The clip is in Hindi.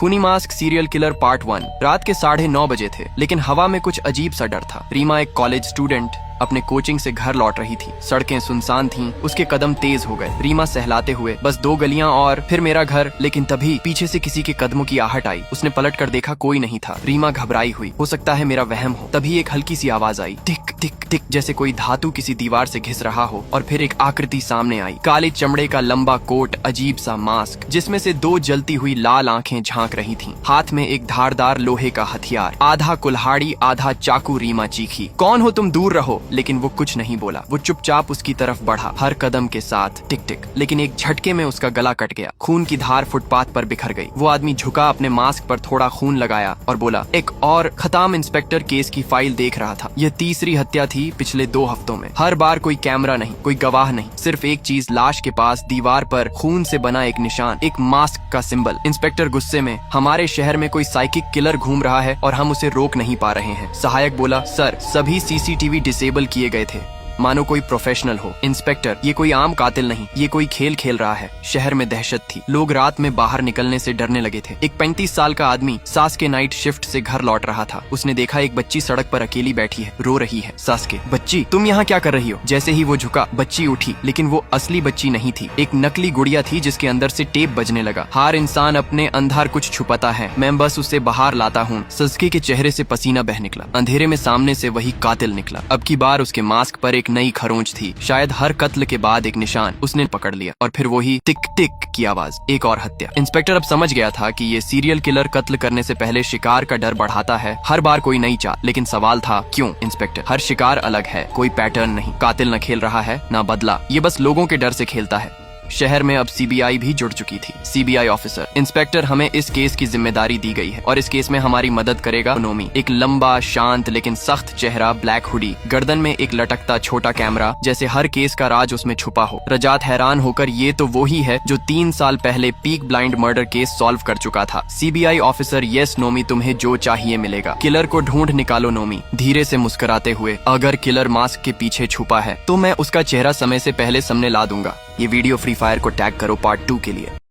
खूनी मास्क सीरियल किलर पार्ट 1। रात के 9:30 बजे थे, लेकिन हवा में कुछ अजीब सा डर था। रीमा एक कॉलेज स्टूडेंट अपने कोचिंग से घर लौट रही थी। सड़कें सुनसान थीं, उसके कदम तेज हो गए। रीमा सहलाते हुए बस 2 गलियां और फिर मेरा घर। लेकिन तभी पीछे से किसी के कदमों की आहट आई। उसने पलट कर देखा, कोई नहीं था। रीमा घबराई हुई, हो सकता है मेरा वहम हो। तभी एक हल्की सी आवाज आई, टिक टिक टिक, जैसे कोई धातु किसी दीवार से घिस रहा हो। और फिर एक आकृति सामने आई, काले चमड़े का लंबा कोट, अजीब सा मास्क जिसमें से 2 जलती हुई लाल आंखें झांक रही थीं। हाथ में एक धारदार लोहे का हथियार, आधा कुल्हाड़ी आधा चाकू। रीमा चीखी, कौन हो तुम, दूर रहो। लेकिन वो कुछ नहीं बोला। वो चुपचाप उसकी तरफ बढ़ा, हर कदम के साथ टिक टिक। लेकिन एक झटके में उसका गला कट गया। खून की धार फुटपाथ पर बिखर गई। वो आदमी झुका, अपने मास्क पर थोड़ा खून लगाया और बोला, एक और खताम। इंस्पेक्टर केस की फाइल देख रहा था। यह तीसरी हत्या थी पिछले 2 हफ्तों में। हर बार कोई कैमरा नहीं, कोई गवाह नहीं, सिर्फ एक चीज, लाश के पास दीवार पर खून से बना एक निशान, एक मास्क का सिंबल। इंस्पेक्टर गुस्से में, हमारे शहर में कोई साइकिक किलर घूम रहा है और हम उसे रोक नहीं पा रहे हैं। सहायक बोला, सर सभी सीसीटीवी डिसेबल किए गए थे, मानो कोई प्रोफेशनल हो। इंस्पेक्टर, ये कोई आम कातिल नहीं, ये कोई खेल खेल रहा है। शहर में दहशत थी। लोग रात में बाहर निकलने से डरने लगे थे। एक 35 साल का आदमी सास के नाइट शिफ्ट से घर लौट रहा था। उसने देखा एक बच्ची सड़क पर अकेली बैठी है, रो रही है। सास के, बच्ची तुम यहाँ क्या कर रही हो? जैसे ही वो झुका, बच्ची उठी, लेकिन वो असली बच्ची नहीं थी। एक नकली गुड़िया थी जिसके अंदर से टेप बजने लगा। हर इंसान अपने अंदर कुछ छुपाता है, मैं बस उसे बाहर लाता हूँ। सस्के के चेहरे से पसीना बह निकला। अंधेरे में सामने से वही कातिल निकला। अब की बार उसके मास्क पर एक नई खरोंच थी। शायद हर कत्ल के बाद एक निशान। उसने पकड़ लिया और फिर वही टिक टिक की आवाज, एक और हत्या। इंस्पेक्टर अब समझ गया था कि ये सीरियल किलर कत्ल करने से पहले शिकार का डर बढ़ाता है। हर बार कोई नई चाल। लेकिन सवाल था, क्यों? इंस्पेक्टर, हर शिकार अलग है, कोई पैटर्न नहीं। कातिल न खेल रहा है न बदला, ये बस लोगों के डर से खेलता है। शहर में अब सीबीआई भी जुड़ चुकी थी। सीबीआई ऑफिसर, इंस्पेक्टर, हमें इस केस की जिम्मेदारी दी गई है और इस केस में हमारी मदद करेगा नोमी। एक लंबा, शांत लेकिन सख्त चेहरा, ब्लैक हुडी, गर्दन में एक लटकता छोटा कैमरा, जैसे हर केस का राज उसमें छुपा हो। रजात हैरान होकर, ये तो वो ही है जो 3 साल पहले peak blind murder case solve कर चुका था। सीबीआई ऑफिसर, यस नोमी, तुम्हें जो चाहिए मिलेगा। किलर को ढूंढ निकालो नोमी, धीरे से मुस्कुराते हुए। अगर किलर मास्क के पीछे छुपा है तो मैं उसका चेहरा समय से पहले सामने ला दूंगा। ये वीडियो फ्री फायर को टैग करो पार्ट 2 के लिए।